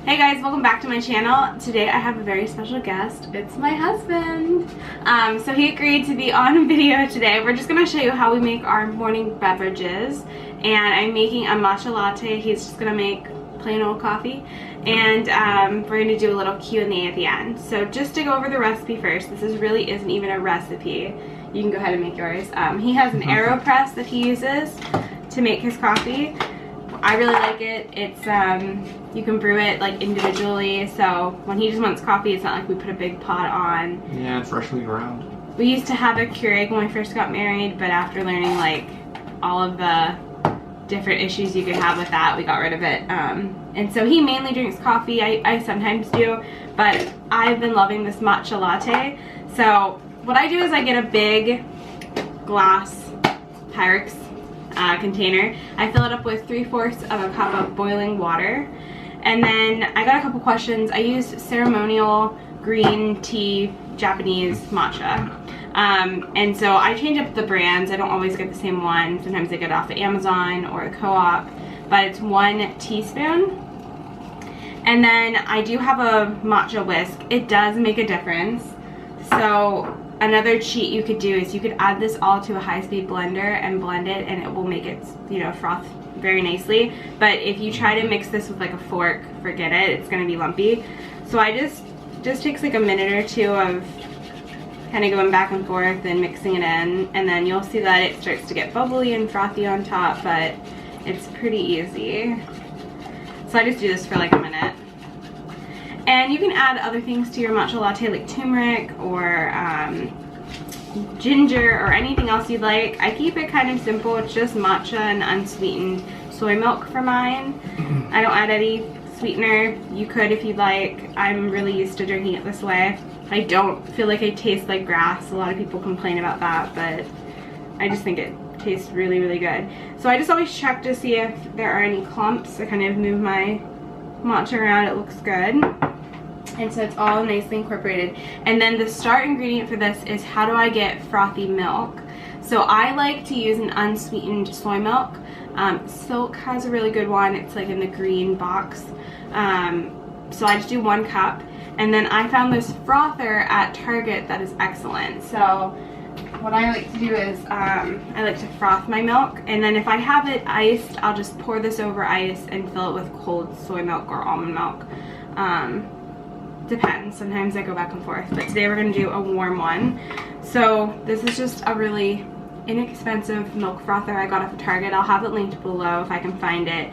Hey guys, welcome back to my channel. Today I have a very special guest. It's my husband. So he agreed to be on video today. We're just going to show you how we make our morning beverages. And I'm making a matcha latte. He's just going to make plain old coffee. And we're going to do a little Q&A at the end. So just to go over the recipe first, this really isn't even a recipe. You can go ahead and make yours. He has an AeroPress that he uses to make his coffee. I really like it. It's you can brew it like individually, so when he just wants coffee, it's not like we put a big pot on. Yeah, it's freshly ground. We used to have a Keurig when we first got married, but after learning like all of the different issues you could have with that, we got rid of it. And so he mainly drinks coffee. I sometimes do, but I've been loving this matcha latte. So what I do is I get a big glass Pyrex container. I fill it up with 3/4 of a cup of boiling water, and then I got a couple questions. I use ceremonial green tea Japanese matcha, and so I change up the brands. I don't always get the same one. Sometimes I get it off of Amazon or a co-op, but it's 1 teaspoon. And then I do have a matcha whisk. It does make a difference. So another cheat you could do is you could add this all to a high-speed blender and blend it, and it will make it, you know, froth very nicely. But if you try to mix this with like a fork, forget it, it's gonna be lumpy. So I just takes like a minute or two of kind of going back and forth and mixing it in, and then you'll see that it starts to get bubbly and frothy on top, but it's pretty easy. So I just do this for like a minute. And you can add other things to your matcha latte like turmeric or ginger or anything else you'd like. I keep it kind of simple. It's just matcha and unsweetened soy milk for mine. I don't add any sweetener. You could if you'd like. I'm really used to drinking it this way. I don't feel like I taste like grass. A lot of people complain about that, but I just think it tastes really, really good. So I just always check to see if there are any clumps. I kind of move my matcha around. It looks good. And so it's all nicely incorporated. And then the start ingredient for this is how do I get frothy milk. So I like to use an unsweetened soy milk. Silk has a really good one. It's like in the green box. So I just do 1 cup. And then I found this frother at Target that is excellent. So what I like to do is I like to froth my milk. And then if I have it iced, I'll just pour this over ice and fill it with cold soy milk or almond milk. Depends. Sometimes I go back and forth, but today we're going to do a warm one. So this is just a really inexpensive milk frother I got off of Target. I'll have it linked below if I can find it.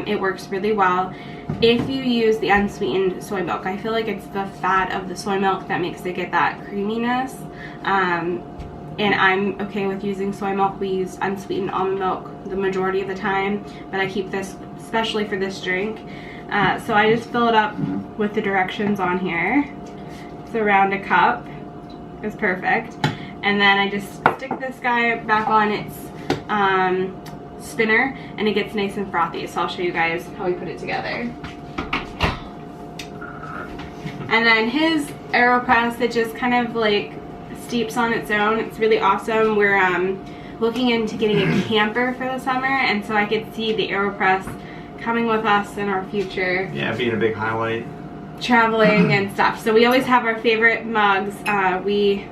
It works really well if you use the unsweetened soy milk. I feel like it's the fat of the soy milk that makes it get that creaminess. And I'm okay with using soy milk. We use unsweetened almond milk the majority of the time, but I keep this especially for this drink. So I just fill it up with the directions on here. So around a cup is perfect. And then I just stick this guy back on its spinner, and it gets nice and frothy. So I'll show you guys how we put it together. And then his AeroPress, it just kind of like steeps on its own. It's really awesome. We're looking into getting a camper for the summer, and so I could see the AeroPress coming with us in our future. Yeah, being a big highlight. Traveling and stuff. So we always have our favorite mugs. We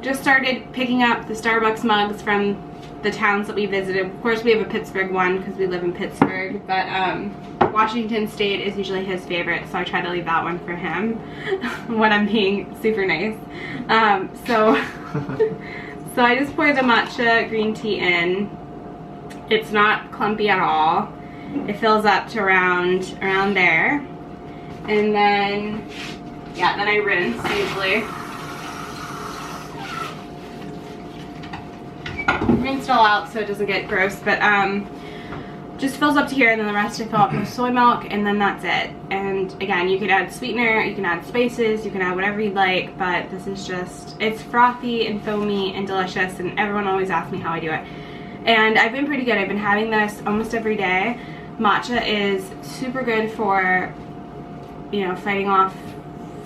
just started picking up the Starbucks mugs from the towns that we visited. Of course we have a Pittsburgh one because we live in Pittsburgh, but Washington State is usually his favorite, so I try to leave that one for him when I'm being super nice. So I just pour the matcha green tea in. It's not clumpy at all. It fills up to around there, and then yeah, then I rinse usually. Rinse it all out so it doesn't get gross, but just fills up to here, and then the rest I fill up with soy milk, and then that's it. And again, you can add sweetener, you can add spices, you can add whatever you'd like, but this is just, it's frothy and foamy and delicious, and everyone always asks me how I do it. And I've been pretty good. I've been having this almost every day. Matcha is super good for, you know, fighting off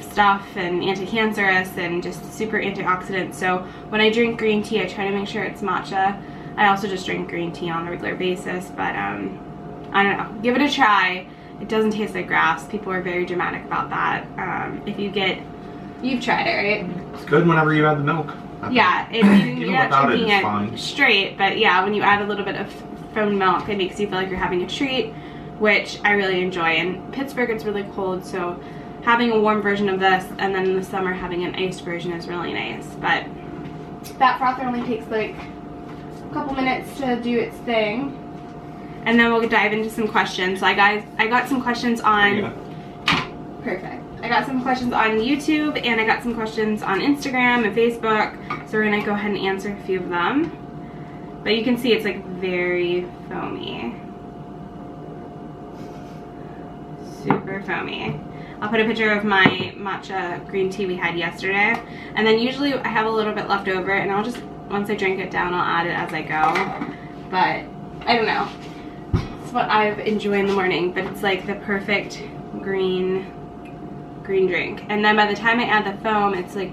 stuff and anti-cancerous and just super antioxidant. So when I drink green tea, I try to make sure it's matcha. I also just drink green tea on a regular basis, but I don't know. Give it a try. It doesn't taste like grass. People are very dramatic about that. You've tried it, right? It's good whenever you add the milk. Yeah, Even you're not without drinking it's it fine. straight, but yeah, when you add a little bit of foamed milk, it makes you feel like you're having a treat, which I really enjoy. In Pittsburgh, it's really cold, so having a warm version of this and then in the summer having an iced version is really nice. But that frother only takes like a couple minutes to do its thing. And then we'll dive into some questions. So I got some questions on... Perfect. I got some questions on YouTube and I got some questions on Instagram and Facebook. So we're gonna go ahead and answer a few of them. But you can see it's like very foamy. Super foamy. I'll put a picture of my matcha green tea we had yesterday. And then usually I have a little bit left over and I'll just, once I drink it down, I'll add it as I go. But I don't know. It's what I've enjoyed in the morning, but it's like the perfect green drink. And then by the time I add the foam, it's like,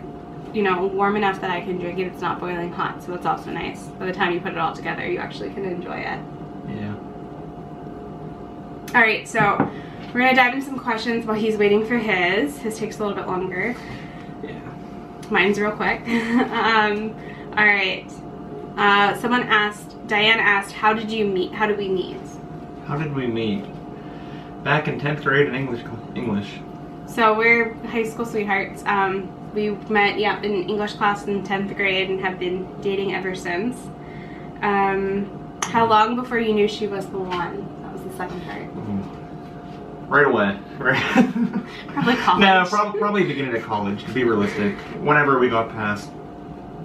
you know, warm enough that I can drink it. It's not boiling hot, so that's also nice. By the time you put it all together, you actually can enjoy it. Yeah. Alright, so we're gonna dive into some questions while he's waiting for his. His takes a little bit longer. Yeah. Mine's real quick. Alright. Someone asked, Diane asked, how did we meet? How did we meet? Back in 10th grade in English. So we're high school sweethearts. We met, in English class in 10th grade and have been dating ever since. How long before you knew she was the one? That was the second part. Right away. Right. Probably college. No, probably beginning of college, to be realistic. Whenever we got past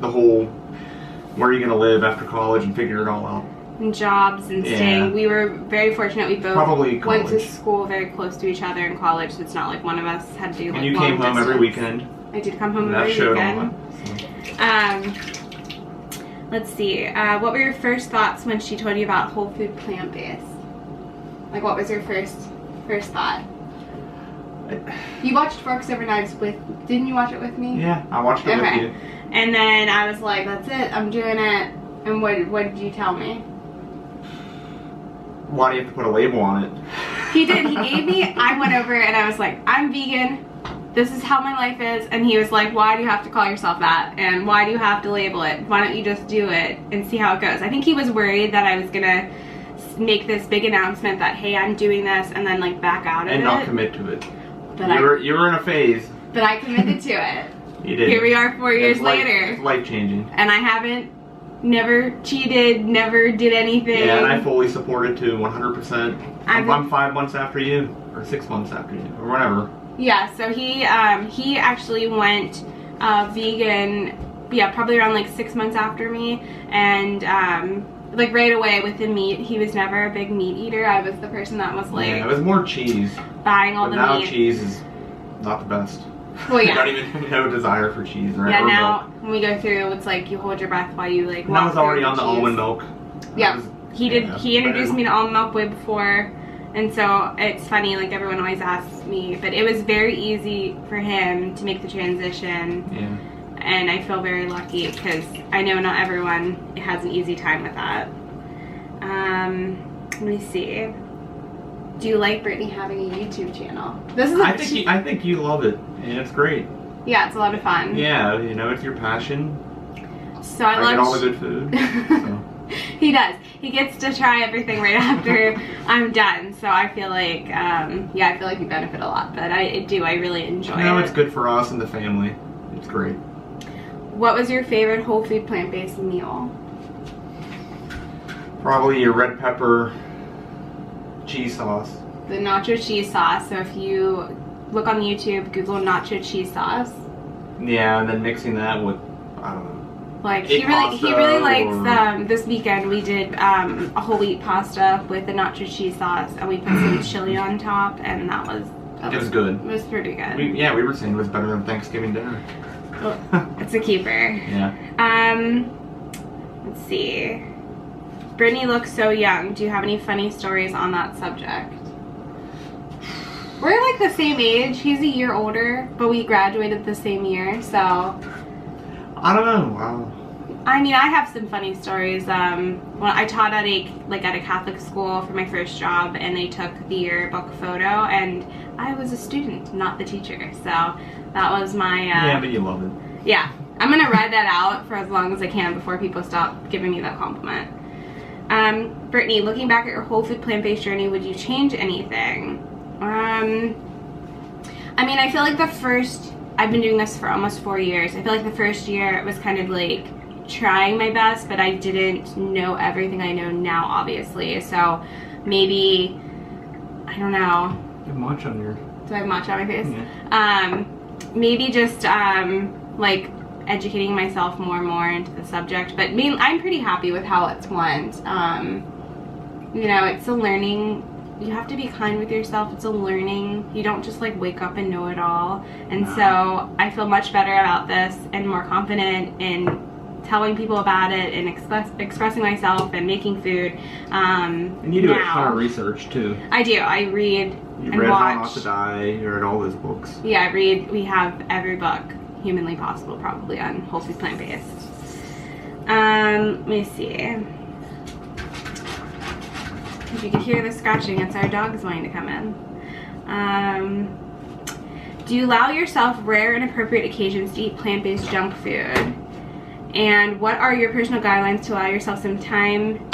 the whole, where are you going to live after college and figure it all out. And jobs and staying. We were very fortunate. We both went to school very close to each other in college, so it's not like one of us had to do like and you came home distance. Every weekend. I did come home every weekend. Let's see. What were your first thoughts when she told you about whole food plant-based? Like, what was your first thought? You watched Forks Over Knives didn't you watch it with me? Yeah, I watched it with you. And then I was like, that's it, I'm doing it. And what did you tell me? Why do you have to put a label on it? He did. He gave me, I went over and I was like, I'm vegan. This is how my life is. And he was like, why do you have to call yourself that? And why do you have to label it? Why don't you just do it and see how it goes? I think he was worried that I was going to make this big announcement that, hey, I'm doing this, and then like back out of it. And not commit to it. But you were in a phase. But I committed to it. You did. Here we are 4 years later. It's life-changing. And I never cheated, never did anything. Yeah, and I fully support it too, 100%. I'm 5 months after you, or 6 months after you, or whatever. Yeah, so he actually went vegan, probably around like 6 months after me, and like right away with the meat. He was never a big meat eater. I was the person that was like... Yeah, it was more cheese. Buying all the meat. Now cheese is not the best. Well, yeah. I don't even have a desire for cheese, right? Yeah, now when we go through, it's like you hold your breath while you like walk. And I was already on the almond milk. Yeah, he introduced me to almond milk way before, and so it's funny. Like everyone always asks me, but it was very easy for him to make the transition. Yeah. And I feel very lucky because I know not everyone has an easy time with that. Let me see. Do you like Brittany having a YouTube channel? This is I think you love it, and it's great. Yeah, it's a lot of fun. Yeah, you know, it's your passion. So I love get all the good food. So. He does. He gets to try everything right after I'm done. So I feel like, I feel like we benefit a lot. But I really enjoy it. No, it's good for us and the family. It's great. What was your favorite whole food plant-based meal? Probably your red pepper cheese sauce. The nacho cheese sauce. So if you look on YouTube, Google nacho cheese sauce. Yeah, and then mixing that with, I don't know. Like he really likes this weekend we did a whole wheat pasta with the nacho cheese sauce, and we put some chili on top, and that was good. It was pretty good. We were saying it was better than Thanksgiving dinner. It's a keeper. Yeah. Let's see. Brittany looks so young. Do you have any funny stories on that subject? We're like the same age. He's a year older, but we graduated the same year, so. I don't know. I mean, I have some funny stories. When I taught at a Catholic school for my first job, and they took the yearbook photo, and I was a student, not the teacher. So that was my. Yeah, but you love it. Yeah, I'm gonna ride that out for as long as I can before people stop giving me that compliment. Brittany, looking back at your whole food plant-based journey, would you change anything? I mean, I feel like I've been doing this for almost 4 years. I feel like the first year it was kind of like trying my best, but I didn't know everything I know now, obviously. So maybe, I don't know. You have matcha on your... Do I have matcha on my face? Yeah. Maybe just like educating myself more and more into the subject. But I'm pretty happy with how it's went. You know, it's a learning. You have to be kind with yourself. It's a learning. You don't just like wake up and know it all. And so I feel much better about this and more confident in telling people about it and expressing myself and making food. And you do a ton of research too. I do. I read You and read watch. How Not to Die. You read all those books. Yeah, I read. We have every book humanly possible probably on whole food plant-based. Let me see. If you could hear the scratching, it's our dogs wanting to come in. Do you allow yourself rare and appropriate occasions to eat plant-based junk food? And what are your personal guidelines to allow yourself some time,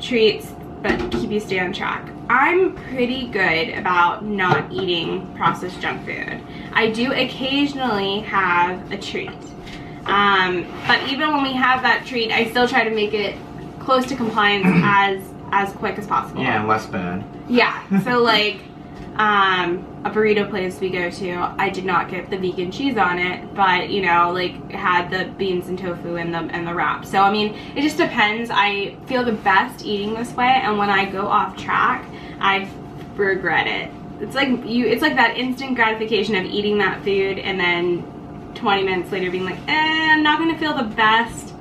treats, but keep you stay on track? I'm pretty good about not eating processed junk food. I do occasionally have a treat. But even when we have that treat, I still try to make it close to compliance as quick as possible. Yeah, and less bad. Yeah, so like a burrito place we go to, I did not get the vegan cheese on it, but you know, like had the beans and tofu and the wrap. So I mean, it just depends. I feel the best eating this way, and when I go off track, I regret it. It's like that instant gratification of eating that food and then 20 minutes later being like, I'm not gonna feel the best.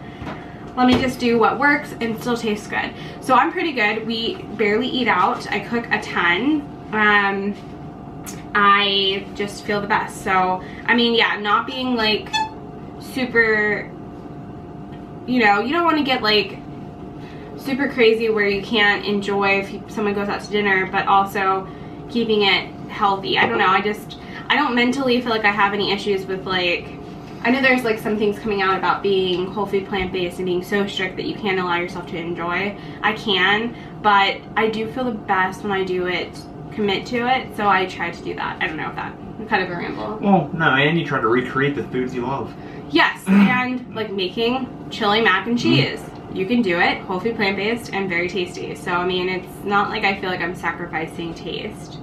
Let me just do what works and still tastes good. So I'm pretty good. We barely eat out. I cook a ton. I just feel the best. So, I mean, yeah, not being like super, you know, you don't want to get like super crazy where you can't enjoy if someone goes out to dinner, but also keeping it healthy. I don't know. I don't mentally feel like I have any issues with like, I know there's like some things coming out about being whole food plant-based and being so strict that you can't allow yourself to enjoy. I can, but I do feel the best when I do it, commit to it, so I try to do that. I don't know if that kind of a ramble. Well, no, and you try to recreate the foods you love. Yes, and like making chili mac and cheese. You can do it, whole food plant-based and very tasty. So I mean, it's not like I feel like I'm sacrificing taste.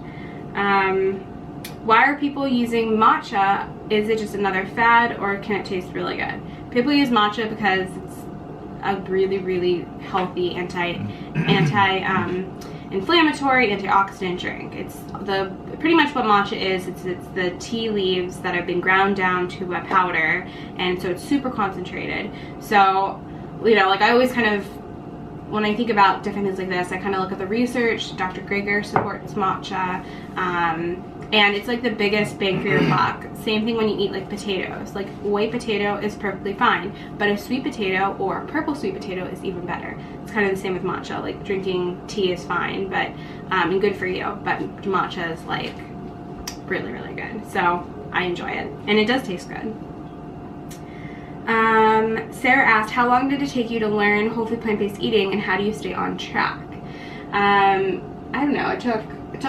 Why are people using matcha? Is it just another fad, or can it taste really good? People use matcha because it's a really, really healthy anti-inflammatory, antioxidant drink. It's pretty much what matcha is. It's the tea leaves that have been ground down to a powder, and so it's super concentrated. So, you know, like I always kind of, when I think about different things like this, I kind of look at the research. Dr. Greger supports matcha, and it's like the biggest bang for your buck. Same thing when you eat like potatoes. Like white potato is perfectly fine, but a sweet potato or purple sweet potato is even better. It's kind of the same with matcha. Like drinking tea is fine, but and good for you. But matcha is like really, really good. So I enjoy it, and it does taste good. Sarah asked, how long did it take you to learn whole food plant-based eating, and how do you stay on track? I don't know, it took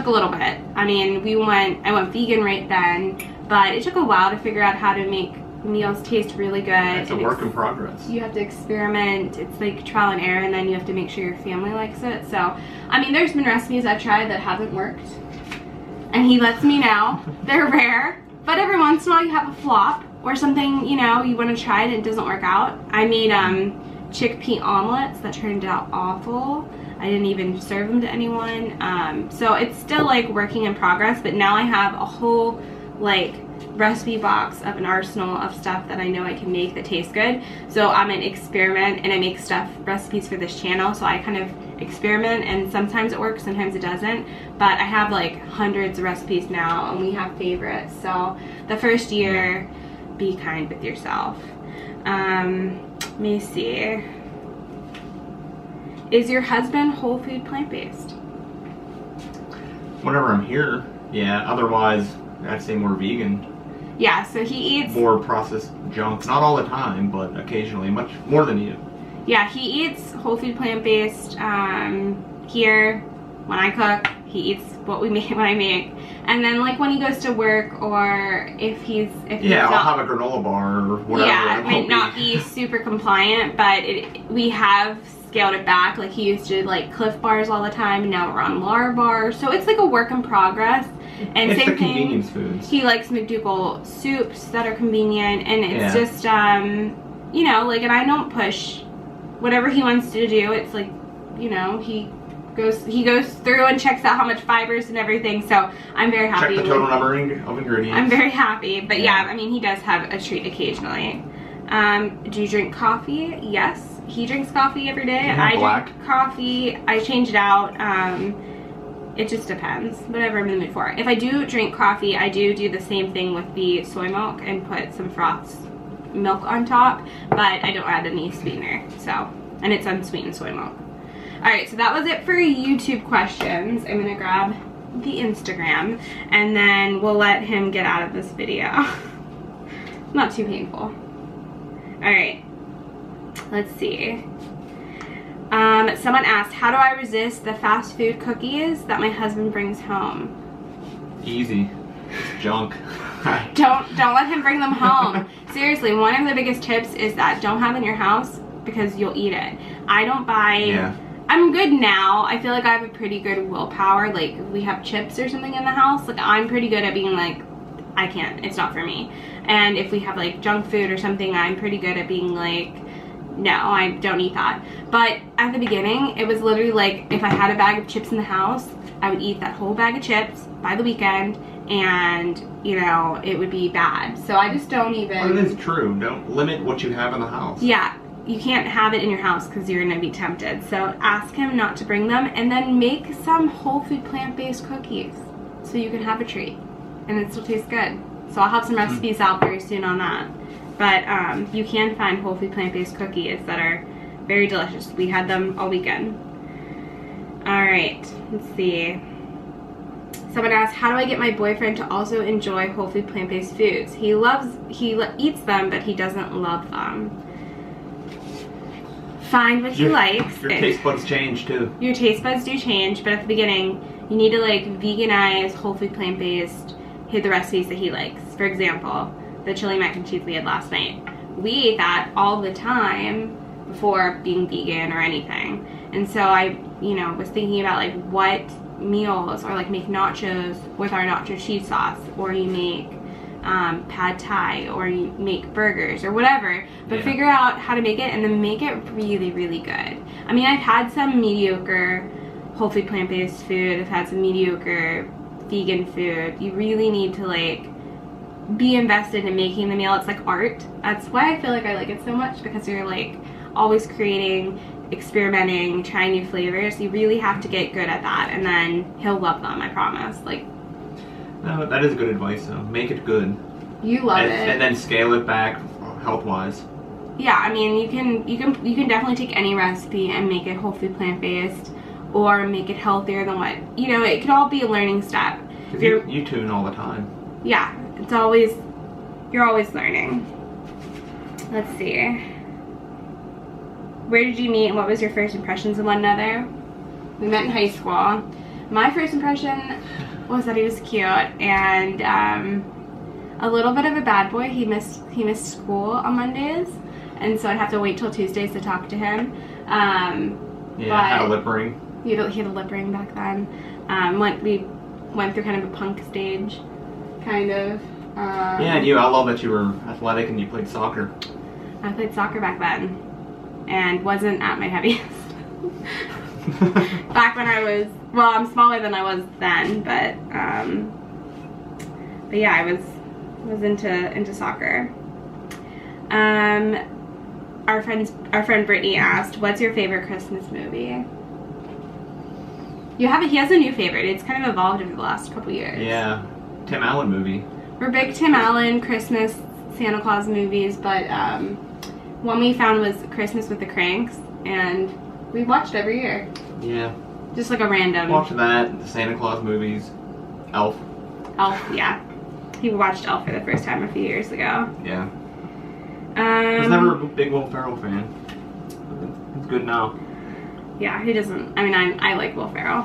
a little bit. I mean, I went vegan right then, but it took a while to figure out how to make meals taste really good. It's a work in progress. You have to experiment. It's like trial and error, and then you have to make sure your family likes it. So, I mean, there's been recipes I've tried that haven't worked, and he lets me know. They're rare, but every once in a while you have a flop or something, you know, you want to try it and it doesn't work out. I made chickpea omelets that turned out awful. I didn't even serve them to anyone. So it's still like working in progress, but now I have a whole like recipe box of an arsenal of stuff that I know I can make that tastes good. So I'm an experiment, and I make recipes for this channel, so I kind of experiment, and sometimes it works, sometimes it doesn't, but I have like hundreds of recipes now, and we have favorites. So the first year, be kind with yourself. Let me see. Is your husband whole food plant-based? Whenever I'm here, yeah. Otherwise, I'd say more vegan. Yeah, so he eats... More processed junk. Not all the time, but occasionally. Much more than you. Yeah, he eats whole food plant-based. Here, when I cook, he eats what we make when I make. And then, like, when he goes to work, or if he's yeah, not, I'll have a granola bar or whatever. Yeah, it might not be super compliant, but we have scaled it back. Like, he used to like Cliff Bars all the time, and now we're on Lar bars. So it's like a work in progress. And it's same the convenience foods. He likes McDougal soups that are convenient, and it's just you know, like, and I don't push whatever he wants to do. It's like, you know, he goes through and checks out how much fibers and everything. So I'm very happy. Check the total number of ingredients. I'm very happy, but yeah, I mean, he does have a treat occasionally. Do you drink coffee? Yes. He drinks coffee every day. I drink coffee. I change it out. It just depends. Whatever I'm in the mood for. If I do drink coffee, I do the same thing with the soy milk and put some frothed milk on top, but I don't add any sweetener. So, and it's unsweetened soy milk. Alright, so that was it for YouTube questions. I'm gonna grab the Instagram, and then we'll let him get out of this video. Not too painful. Alright, let's see. Someone asked, how do I resist the fast food cookies that my husband brings home? Easy. It's junk. Don't let him bring them home. Seriously, one of the biggest tips is that don't have it in your house because you'll eat it. I don't buy... Yeah. I'm good now. I feel like I have a pretty good willpower. Like, if we have chips or something in the house, like, I'm pretty good at being like, I can't. It's not for me. And if we have, like, junk food or something, I'm pretty good at being like, no, I don't eat that. But at the beginning, it was literally like, if I had a bag of chips in the house, I would eat that whole bag of chips by the weekend, and, you know, it would be bad. So I just don't even... Well, it is true. Don't limit what you have in the house. Yeah. You can't have it in your house because you're going to be tempted. So ask him not to bring them, and then make some whole food plant-based cookies so you can have a treat. And it still tastes good. So I'll have some recipes out very soon on that. But you can find whole food plant-based cookies that are very delicious. We had them all weekend. Alright, let's see. Someone asked, how do I get my boyfriend to also enjoy whole food plant-based foods? He eats them, but he doesn't love them. Find what he likes. Your taste buds change too. Your taste buds do change, but at the beginning, you need to like veganize, whole food plant-based, hit the recipes that he likes. For example, the chili mac and cheese we had last night. We ate that all the time before being vegan or anything. And so I, you know, was thinking about like what meals, or like make nachos with our nacho cheese sauce, or you make pad thai, or you make burgers or whatever, but figure out how to make it and then make it really, really good. I mean, I've had some mediocre whole food plant-based food, I've had some mediocre vegan food. You really need to like be invested in making the meal. It's like art. That's why I feel like I like it so much, because you're like always creating, experimenting, trying new flavors. You really have to get good at that, and then he'll love them, I promise. Like, no, that is good advice though. Make it good. You love it. And then scale it back health-wise. Yeah, I mean, you can definitely take any recipe and make it whole food plant-based, or make it healthier than what, you know, it could all be a learning step. You tune all the time. Yeah, it's always, you're always learning. Let's see. Where did you meet and what was your first impressions of one another? We met in high school. My first impression was that he was cute and a little bit of a bad boy. He missed school on Mondays, and so I'd have to wait till Tuesdays to talk to him. Yeah, had a lip ring. He had a lip ring back then. We went through kind of a punk stage, kind of. Yeah, and I love that you were athletic and you played soccer. I played soccer back then, and wasn't at my heaviest. Back when I was, well, I'm smaller than I was then, but yeah, I was into soccer. Our friend Brittany asked, what's your favorite Christmas movie? He has a new favorite. It's kind of evolved over the last couple years. Yeah, Tim Allen movie. We're big Tim Allen Christmas Santa Claus movies, but One we found was Christmas with the Cranks, and we watched every year. Yeah. Just like a random. Watched that, the Santa Claus movies, Elf. Elf, yeah. He watched Elf for the first time a few years ago. Yeah. I was never a big Will Ferrell fan. It's good now. Yeah, who doesn't? I mean, I like Will Ferrell.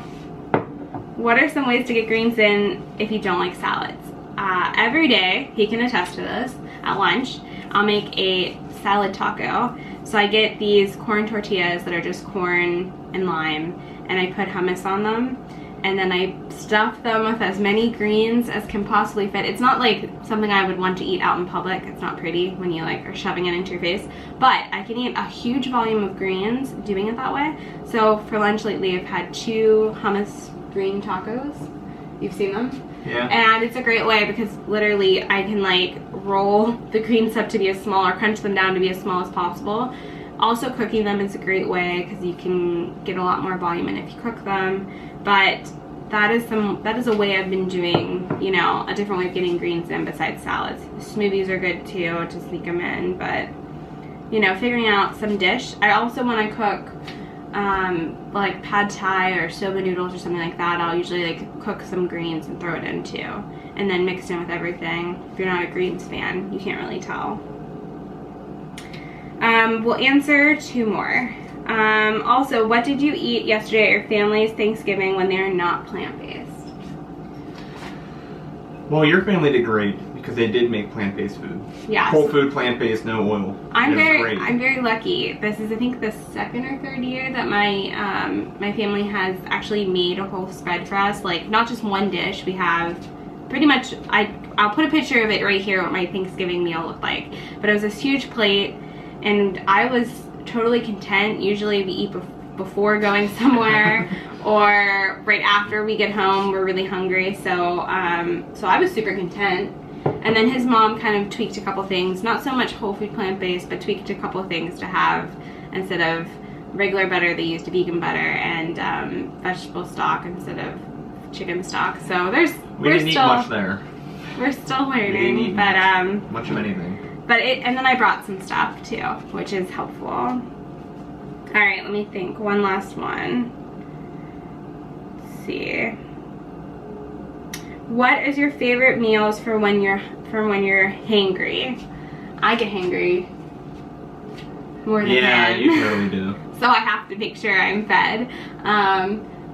What are some ways to get greens in if you don't like salads? Every day, he can attest to this, at lunch, I'll make a salad taco. So I get these corn tortillas that are just corn and lime, and I put hummus on them, and then I stuff them with as many greens as can possibly fit. It's not like something I would want to eat out in public. It's not pretty when you like are shoving it into your face, but I can eat a huge volume of greens doing it that way. So for lunch lately, I've had 2 hummus green tacos. You've seen them? Yeah. And it's a great way because literally I can like roll the greens up to be as small or crunch them down to be as small as possible. Also, cooking them is a great way because you can get a lot more volume in if you cook them. But that is a way I've been doing, you know, a different way of getting greens in besides salads. Smoothies are good too to sneak them in, but you know, figuring out some dish. I also, when I cook like pad thai or soba noodles or something like that, I'll usually like cook some greens and throw it in too, and then mix it in with everything. If you're not a greens fan, you can't really tell. We'll answer 2 more. Also, what did you eat yesterday at your family's Thanksgiving when they're not plant-based? Well, your family did great because they did make plant-based food. Yes. Whole food, plant-based, no oil. I'm very lucky. This is, I think, the 2nd or 3rd year that my family has actually made a whole spread for us. Like, not just one dish. We have pretty much, I'll put a picture of it right here what my Thanksgiving meal looked like. But it was this huge plate, and I was totally content. Usually we eat before going somewhere or right after we get home. We're really hungry, so I was super content. And then his mom kind of tweaked a couple things, not so much whole food plant-based, but tweaked a couple things to have instead of regular butter. They used vegan butter and vegetable stock instead of chicken stock. So we didn't eat much there. We're still learning, we didn't eat but much of anything. But and then I brought some stuff too, which is helpful. All right, let me think. One last one. Let's see. What is your favorite meals for when you're hangry? I get hangry more than yeah, him. you totally do. So I have to make sure I'm fed.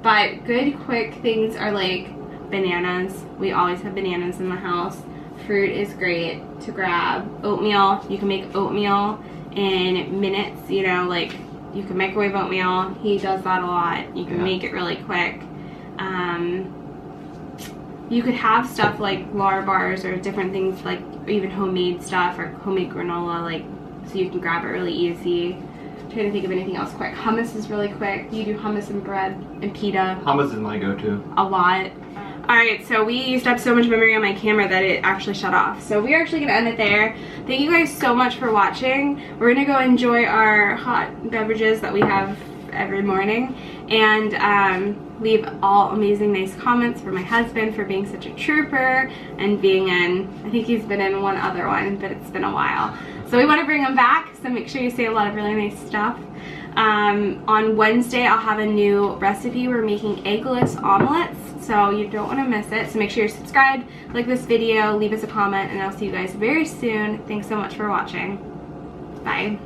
But good quick things are like bananas. We always have bananas in the house. Fruit is great to grab. Oatmeal, you can make oatmeal in minutes, you know, like you can microwave oatmeal. He does that a lot. You can make it really quick. You could have stuff like Lar bars or different things, like even homemade stuff or homemade granola, like so you can grab it really easy. I'm trying to think of anything else quick. Hummus is really quick. You do hummus and bread and pita. Hummus is my go-to. A lot. Alright, so we used up so much memory on my camera that it actually shut off. So we're actually going to end it there. Thank you guys so much for watching. We're going to go enjoy our hot beverages that we have every morning. And leave all amazing nice comments for my husband for being such a trooper and being in, I think he's been in one other one, but it's been a while. So we want to bring him back, so make sure you say a lot of really nice stuff. On Wednesday, I'll have a new recipe. We're making eggless omelets, so you don't want to miss it. So make sure you're subscribed, like this video, leave us a comment, and I'll see you guys very soon. Thanks so much for watching. Bye.